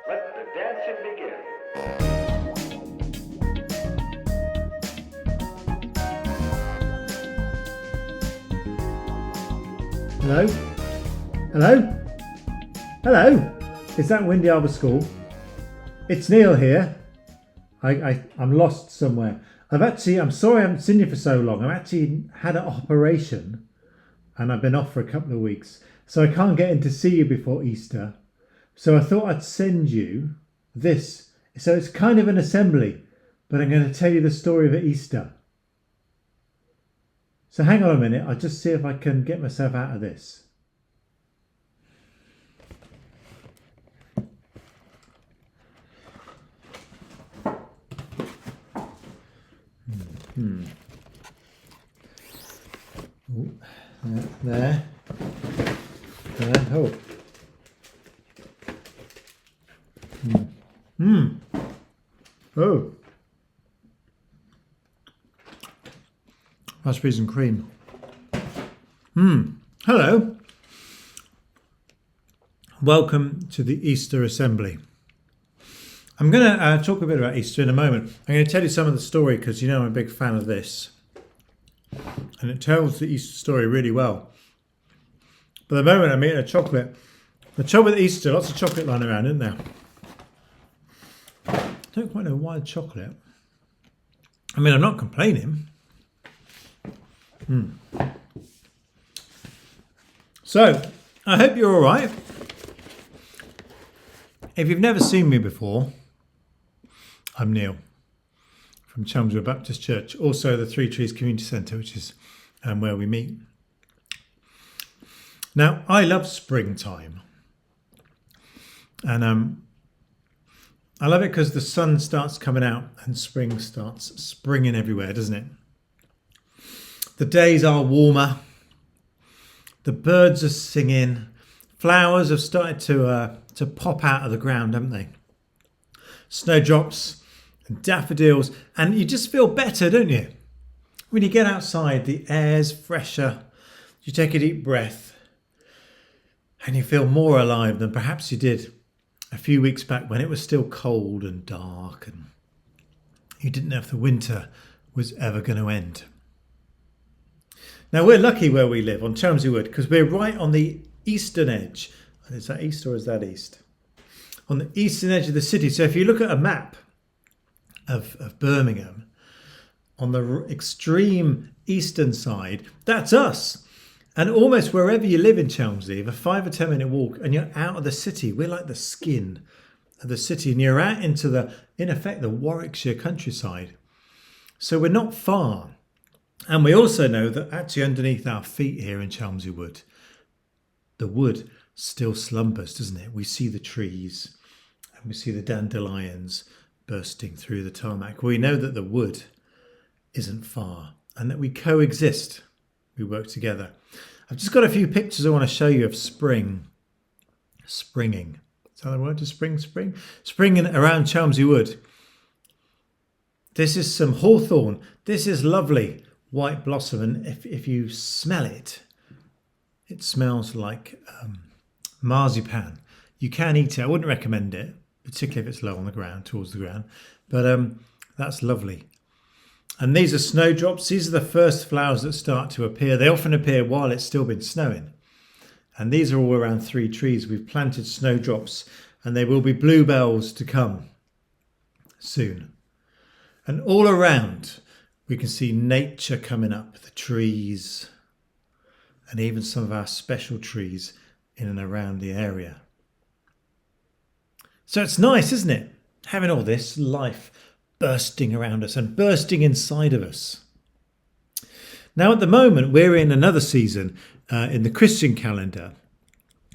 Let the dancing begin. Hello? Hello? Hello? Is that Windy Arbor School? It's Neil here. I'm lost somewhere. I'm sorry I haven't seen you for so long. I've actually had an operation and I've been off for a couple of weeks. So I can't get in to see you before Easter. So I thought I'd send you this. So it's kind of an assembly, but I'm going to tell you the story of Easter. So hang on a minute, I'll just see if I can get myself out of this. Ooh, there. Oh. Oh. Raspberries and cream. Hello. Welcome to the Easter Assembly. I'm going to talk a bit about Easter in a moment. I'm going to tell you some of the story because you know I'm a big fan of this. And it tells the Easter story really well. But at the moment I'm eating a chocolate. The trouble with Easter, lots of chocolate lying around, isn't there? I don't quite know why chocolate. I mean, I'm not complaining. So, I hope you're all right. If you've never seen me before, I'm Neil from Chelmsford Baptist Church, also the Three Trees Community Centre, which is where we meet. Now, I love springtime. And I love it because the sun starts coming out and spring starts springing everywhere, doesn't it? The days are warmer. The birds are singing. Flowers have started to pop out of the ground, haven't they? Snowdrops and daffodils. And you just feel better, don't you? When you get outside, the air's fresher. You take a deep breath. And you feel more alive than perhaps you did a few weeks back when it was still cold and dark. And you didn't know if the winter was ever going to end. Now, we're lucky where we live on Chelmsford Wood because we're right on the eastern edge. Is that east or is that east? On the eastern edge of the city. So if you look at a map of Birmingham, on the extreme eastern side, that's us. And almost wherever you live in Chelmsford, a 5 or 10 minute walk and you're out of the city. We're like the skin of the city and you're out into in effect, the Warwickshire countryside. So we're not far. And we also know that actually underneath our feet here in Chelmsford Wood, the wood still slumbers, doesn't it? We see the trees and we see the dandelions bursting through the tarmac. We know that the wood isn't far and that we coexist. We work together. I've just got a few pictures I want to show you of springing. Is that the word to spring? Springing around Chelmsford Wood. This is some hawthorn. This is lovely white blossom, and if you smell it, it smells like marzipan. You can eat it. I wouldn't recommend it, particularly if it's low on the ground, towards the ground. But that's lovely. And these are snowdrops. These are the first flowers that start to appear. They often appear while it's still been snowing. And these are all around 3 trees. We've planted snowdrops, and there will be bluebells to come soon. And all around, we can see nature coming up, the trees, and even some of our special trees in and around the area. So it's nice, isn't it? Having all this life bursting around us and bursting inside of us. Now, at the moment, we're in another season in the Christian calendar,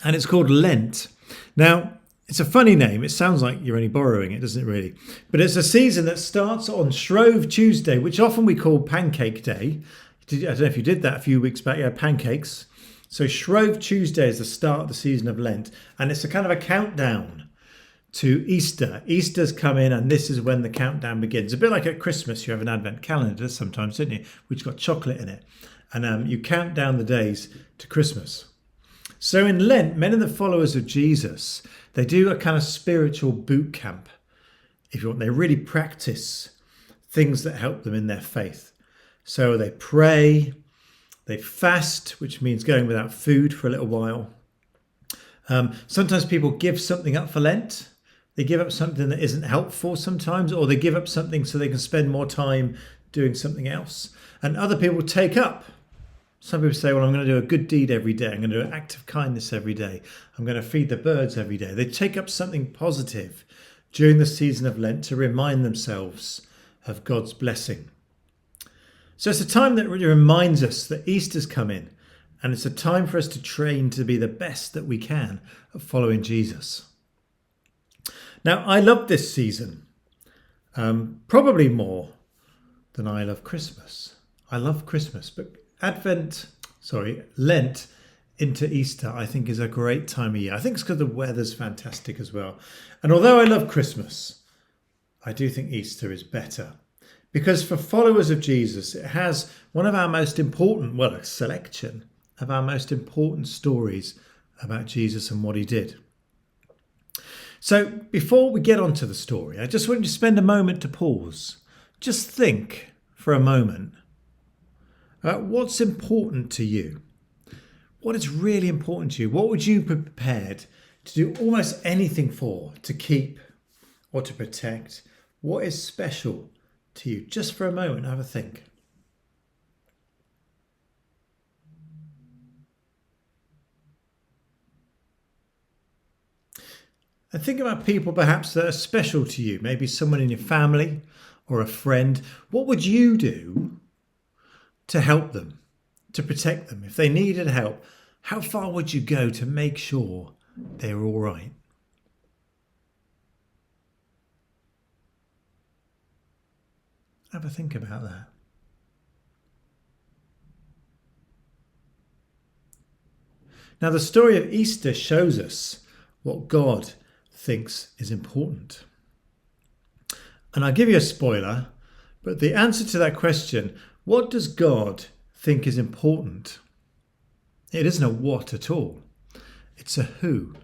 and it's called Lent. Now, it's a funny name. It sounds like you're only borrowing it, doesn't it really? But it's a season that starts on Shrove Tuesday, which often we call Pancake Day. I don't know if you did that a few weeks back. You had pancakes. So Shrove Tuesday is the start of the season of Lent. And it's a kind of a countdown to Easter. Easter's come in and this is when the countdown begins. A bit like at Christmas, you have an advent calendar sometimes, don't you? Which got chocolate in it. And you count down the days to Christmas. So in Lent, many of the followers of Jesus, they do a kind of spiritual boot camp, if you want. They really practice things that help them in their faith. So they pray, they fast, which means going without food for a little while. Sometimes people give something up for Lent. They give up something that isn't helpful sometimes, or they give up something so they can spend more time doing something else. And other people take up. Some people say, well, I'm going to do a good deed every day. I'm going to do an act of kindness every day. I'm going to feed the birds every day. They take up something positive during the season of Lent to remind themselves of God's blessing. So it's a time that really reminds us that Easter's come in, and it's a time for us to train to be the best that we can at following Jesus. Now, I love this season, probably more than I love Christmas. I love Christmas, but Lent into Easter, I think, is a great time of year. I think it's because the weather's fantastic as well. And although I love Christmas, I do think Easter is better. Because for followers of Jesus, it has one of our most important, a selection of our most important stories about Jesus and what he did. So before we get onto the story, I just want you to spend a moment to pause. Just think for a moment about what's important to you. What is really important to you? What would you be prepared to do almost anything for, to keep or to protect? What is special to you? Just for a moment, have a think. And think about people perhaps that are special to you, maybe someone in your family or a friend. What would you do to help them, to protect them? If they needed help, how far would you go to make sure they were all right? Have a think about that. Now, the story of Easter shows us what God thinks is important. And I'll give you a spoiler, but the answer to that question, what does God think is important? It isn't a what at all. It's a who.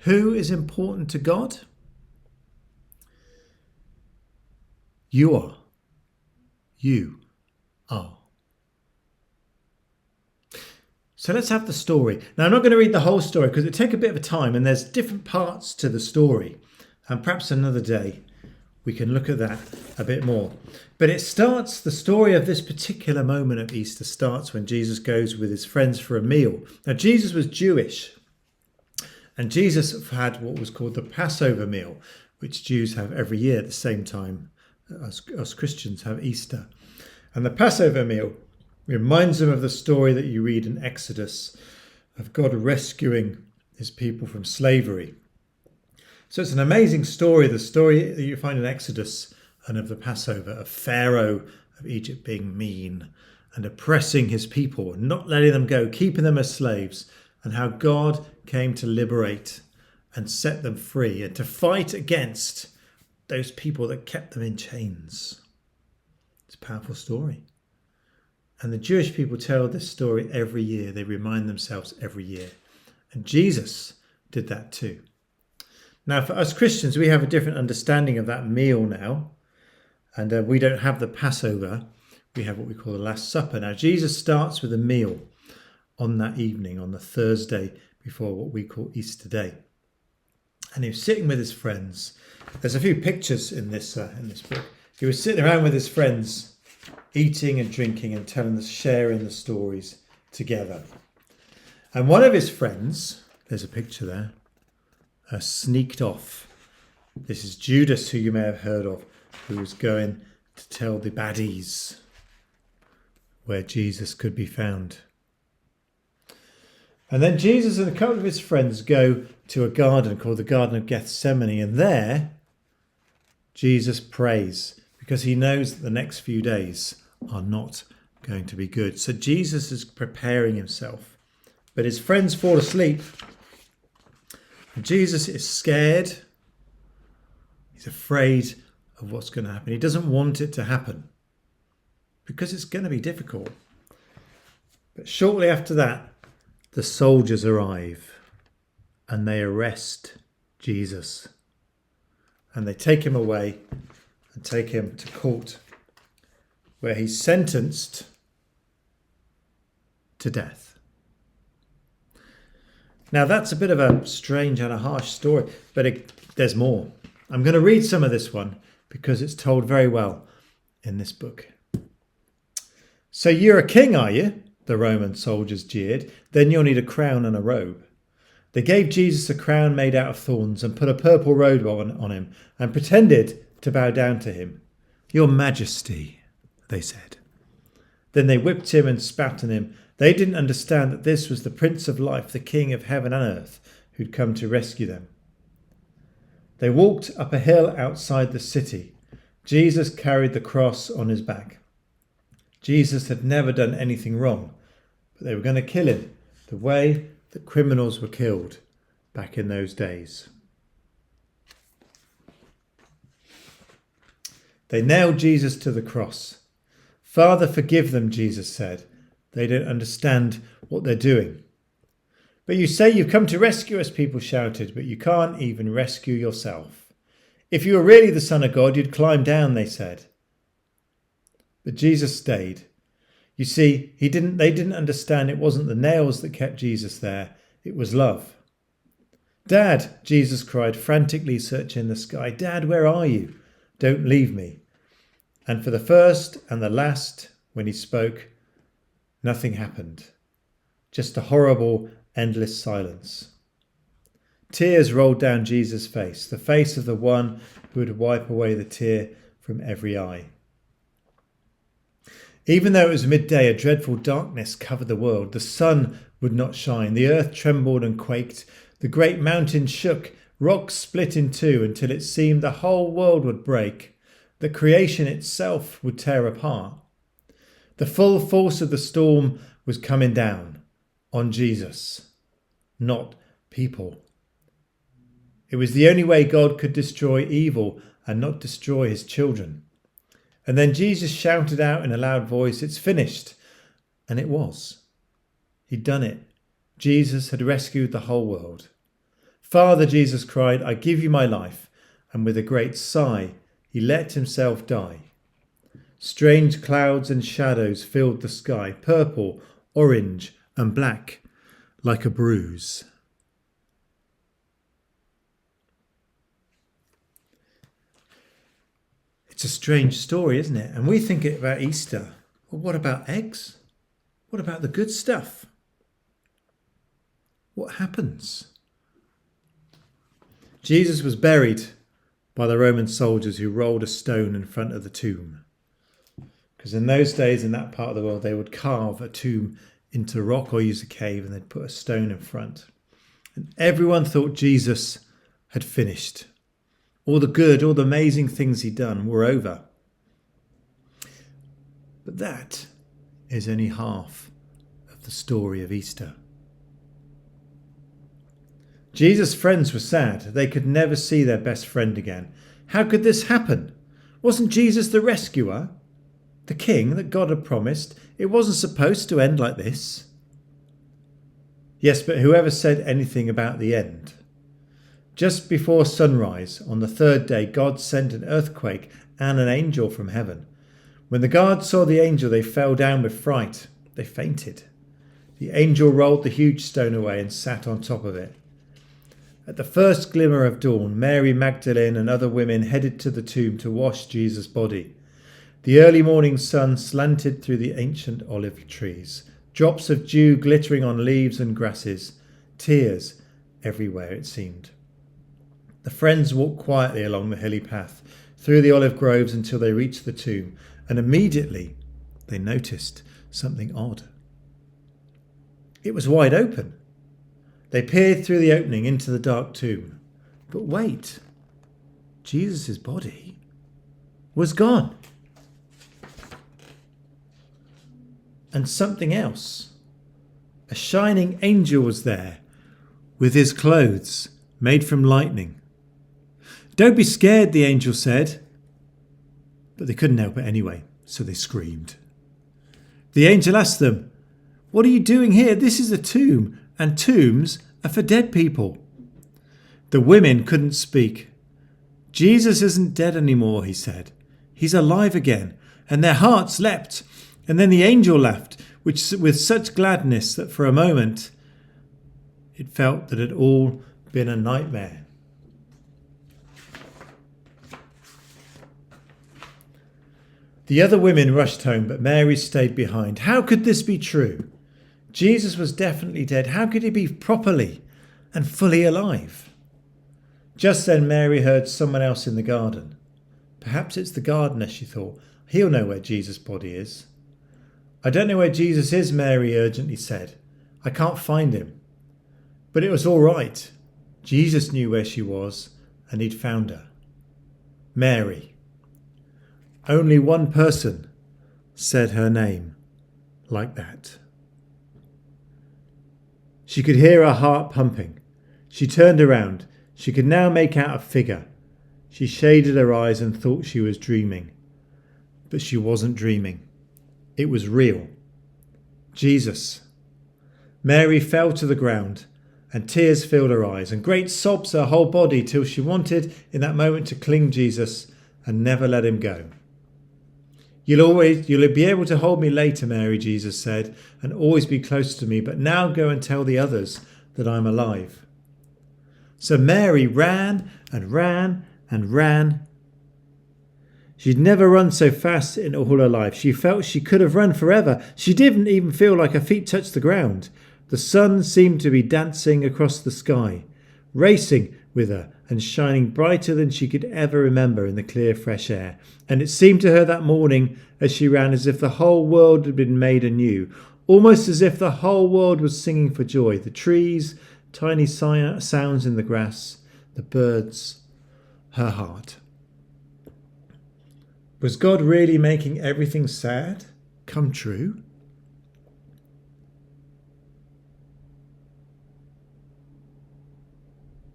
Who is important to God? You are. You are. So let's have the story. Now, I'm not going to read the whole story because it would take a bit of a time, and there's different parts to the story. And perhaps another day we can look at that a bit more. But the story of this particular moment of Easter starts when Jesus goes with his friends for a meal. Now, Jesus was Jewish, and Jesus had what was called the Passover meal, which Jews have every year at the same time as Christians have Easter. And the Passover meal reminds them of the story that you read in Exodus of God rescuing his people from slavery. So it's an amazing story, the story that you find in Exodus and of the Passover, of Pharaoh of Egypt being mean and oppressing his people, not letting them go, keeping them as slaves, and how God came to liberate and set them free and to fight against those people that kept them in chains. It's a powerful story. And the Jewish people tell this story every year. They remind themselves every year. And Jesus did that too. Now, for us Christians, we have a different understanding of that meal now. And we don't have the Passover. We have what we call the Last Supper. Now, Jesus starts with a meal on that evening, on the Thursday before what we call Easter Day. And he was sitting with his friends. There's a few pictures in this book. He was sitting around with his friends, eating and drinking and sharing the stories together. And one of his friends, there's a picture there, sneaked off. This is Judas, who you may have heard of, who was going to tell the baddies where Jesus could be found. And then Jesus and a couple of his friends go to a garden called the Garden of Gethsemane, and there Jesus prays because he knows that the next few days are not going to be good. So Jesus is preparing himself, but his friends fall asleep. And Jesus is scared. He's afraid of what's going to happen. He doesn't want it to happen because it's going to be difficult. But shortly after that, the soldiers arrive and they arrest Jesus. And they take him away and take him to court, where he's sentenced to death. Now that's a bit of a strange and a harsh story, but there's more. I'm going to read some of this one because it's told very well in this book. "So you're a king, are you?" the Roman soldiers jeered. "Then you'll need a crown and a robe." They gave Jesus a crown made out of thorns and put a purple robe on him and pretended to bow down to him. "Your Majesty," they said. Then they whipped him and spat on him. They didn't understand that this was the Prince of Life, the King of heaven and earth, who'd come to rescue them. They walked up a hill outside the city. Jesus carried the cross on his back. Jesus had never done anything wrong, but they were going to kill him the way that criminals were killed back in those days. They nailed Jesus to the cross. "Father, forgive them," Jesus said. "They don't understand what they're doing." "But you say you've come to rescue us," people shouted, "but you can't even rescue yourself. If you were really the Son of God, you'd climb down," they said. But Jesus stayed. You see, they didn't understand it wasn't the nails that kept Jesus there, it was love. "Dad," Jesus cried, frantically searching the sky. "Dad, where are you? Don't leave me." And for the first and the last, when he spoke, nothing happened. Just a horrible, endless silence. Tears rolled down Jesus' face, the face of the one who would wipe away the tear from every eye. Even though it was midday, a dreadful darkness covered the world. The sun would not shine. The earth trembled and quaked. The great mountains shook. Rocks split in two until it seemed the whole world would break. The creation itself would tear apart. The full force of the storm was coming down on Jesus, not people. It was the only way God could destroy evil and not destroy his children. And then Jesus shouted out in a loud voice, "It's finished." And it was. He'd done it. Jesus had rescued the whole world. "Father," Jesus cried, "I give you my life." And with a great sigh, he let himself die. Strange clouds and shadows filled the sky, purple, orange, and black, like a bruise. It's a strange story, isn't it? And we think about Easter. Well, what about eggs? What about the good stuff? What happens? Jesus was buried by the Roman soldiers who rolled a stone in front of the tomb. Because in those days, in that part of the world, they would carve a tomb into rock or use a cave and they'd put a stone in front. And everyone thought Jesus had finished. All the good, all the amazing things he'd done were over. But that is only half of the story of Easter. Jesus' friends were sad. They could never see their best friend again. How could this happen? Wasn't Jesus the rescuer? The king that God had promised? It wasn't supposed to end like this. Yes, but whoever said anything about the end? Just before sunrise, on the third day, God sent an earthquake and an angel from heaven. When the guards saw the angel, they fell down with fright. They fainted. The angel rolled the huge stone away and sat on top of it. At the first glimmer of dawn, Mary Magdalene and other women headed to the tomb to wash Jesus' body. The early morning sun slanted through the ancient olive trees, drops of dew glittering on leaves and grasses, tears everywhere it seemed. The friends walked quietly along the hilly path, through the olive groves until they reached the tomb, and immediately they noticed something odd. It was wide open. They peered through the opening into the dark tomb. But wait, Jesus' body was gone. And something else. A shining angel was there, with his clothes made from lightning. "Don't be scared," the angel said. But they couldn't help it anyway, so they screamed. The angel asked them, "What are you doing here? This is a tomb. and tombs are for dead people. The women couldn't speak. Jesus isn't dead anymore, he said. He's alive again. And their hearts leapt. And then the angel left, which with such gladness that for a moment it felt that it had all been a nightmare. The other women rushed home, but Mary stayed behind. How could this be true? Jesus was definitely dead. How could he be properly and fully alive? Just then Mary heard someone else in the garden. Perhaps it's the gardener, she thought. He'll know where Jesus' body is. I don't know where Jesus is, Mary urgently said. I can't find him. But it was all right. Jesus knew where she was, and he'd found her. Mary. Only one person said her name like that. She could hear her heart pumping. She turned around. She could now make out a figure. She shaded her eyes and thought she was dreaming. But she wasn't dreaming. It was real. Jesus. Mary fell to the ground, and tears filled her eyes, and great sobs her whole body, till she wanted in that moment to cling Jesus and never let him go. You'll be able to hold me later, Mary, Jesus said, and always be close to me, but now go and tell the others that I'm alive. So Mary ran and ran and ran. She'd never run so fast in all her life. She felt she could have run forever. She didn't even feel like her feet touched the ground. The sun seemed to be dancing across the sky, racing with her and shining brighter than she could ever remember in the clear, fresh air. And it seemed to her that morning as she ran as if the whole world had been made anew, almost as if the whole world was singing for joy. The trees, tiny sounds in the grass, the birds, her heart. Was God really making everything sad come true?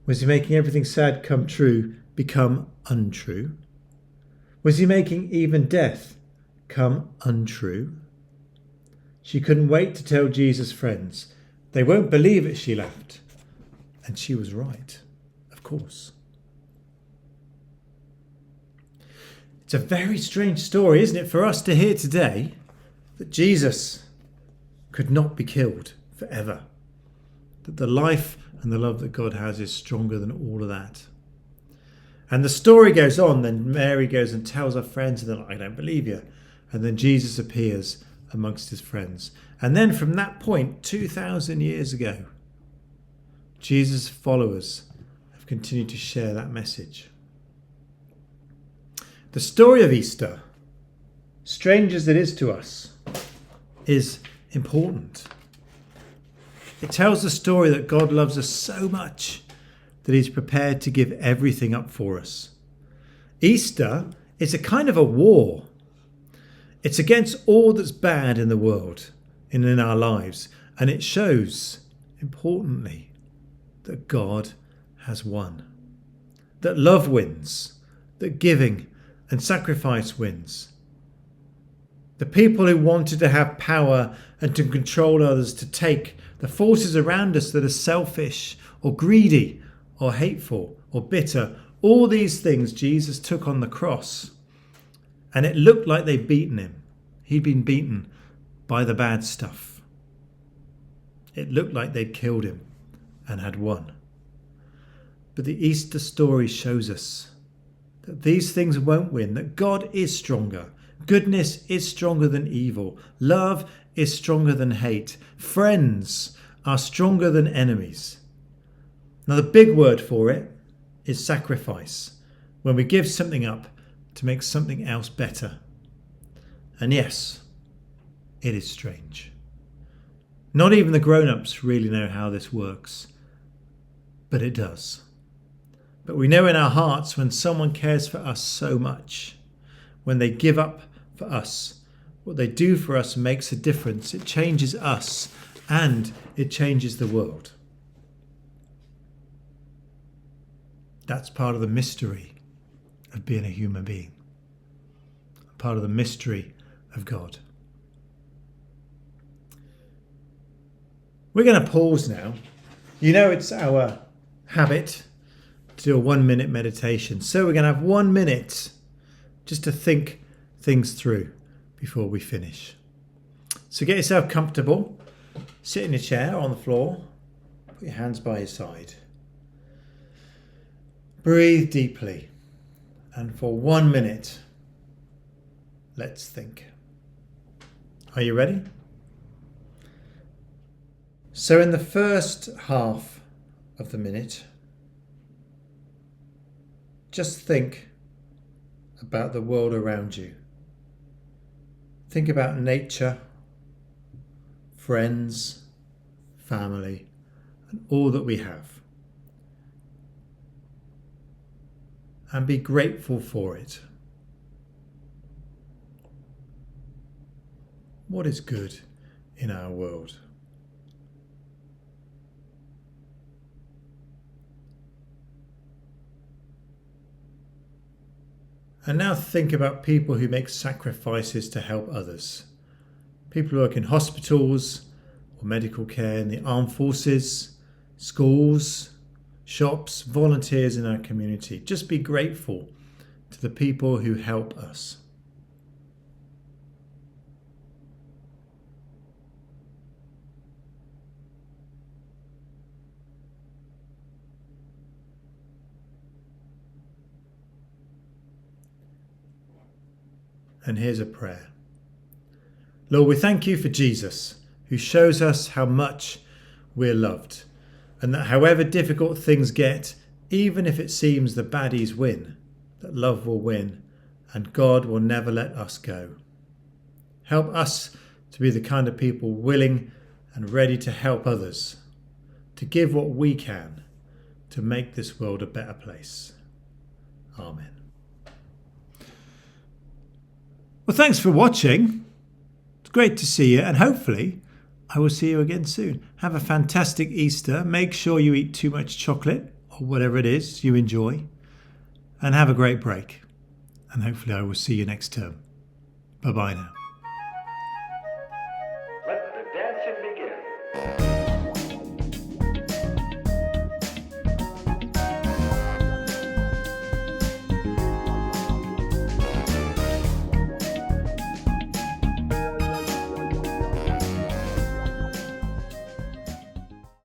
Was he making everything sad come true become untrue? Was he making even death come untrue? She couldn't wait to tell Jesus' friends. They won't believe it, she laughed. And she was right, of course. It's a very strange story, isn't it, for us to hear today that Jesus could not be killed forever. That the life and the love that God has is stronger than all of that. And the story goes on. Then Mary goes and tells her friends, and they're like, I don't believe you. And then Jesus appears amongst his friends. And then from that point, 2,000 years ago, Jesus' followers have continued to share that message. The story of Easter, strange as it is to us, is important. It tells the story that God loves us so much that he's prepared to give everything up for us. Easter is a kind of a war. It's against all that's bad in the world and in our lives. And it shows, importantly, that God has won. That love wins. That giving and sacrifice wins. The people who wanted to have power and to control others, to take the forces around us that are selfish or greedy or hateful or bitter, all these things Jesus took on the cross. And it looked like they'd beaten him. He'd been beaten by the bad stuff. It looked like they'd killed him and had won. But the Easter story shows us that these things won't win, that God is stronger. Goodness is stronger than evil. Love is stronger than hate. Friends are stronger than enemies. Now, the big word for it is sacrifice, when we give something up to make something else better. And yes, it is strange. Not even the grown-ups really know how this works, but it does. But we know in our hearts when someone cares for us so much, when they give up for us, what they do for us makes a difference. It changes us and it changes the world. That's part of the mystery of being a human being. Part of the mystery of God. We're going to pause now. You know, it's our habit to do a 1 minute meditation. So we're going to have 1 minute just to think things through before we finish. So get yourself comfortable. Sit in a chair or on the floor. Put your hands by your side. Breathe deeply. And for 1 minute, let's think. Are you ready? So in the first half of the minute, just think about the world around you. Think about nature, friends, family, and all that we have. And be grateful for it. What is good in our world? And now think about people who make sacrifices to help others. People who work in hospitals or medical care, in the armed forces, schools, shops, volunteers in our community. Just be grateful to the people who help us. And here's a prayer. Lord, we thank you for Jesus, who shows us how much we're loved, and that however difficult things get, even if it seems the baddies win, that love will win, and God will never let us go. Help us to be the kind of people willing and ready to help others, to give what we can to make this world a better place. Amen. Well, thanks for watching. It's great to see you, and hopefully I will see you again soon. Have a fantastic Easter. Make sure you eat too much chocolate or whatever it is you enjoy, and have a great break. And hopefully I will see you next term. Bye-bye now.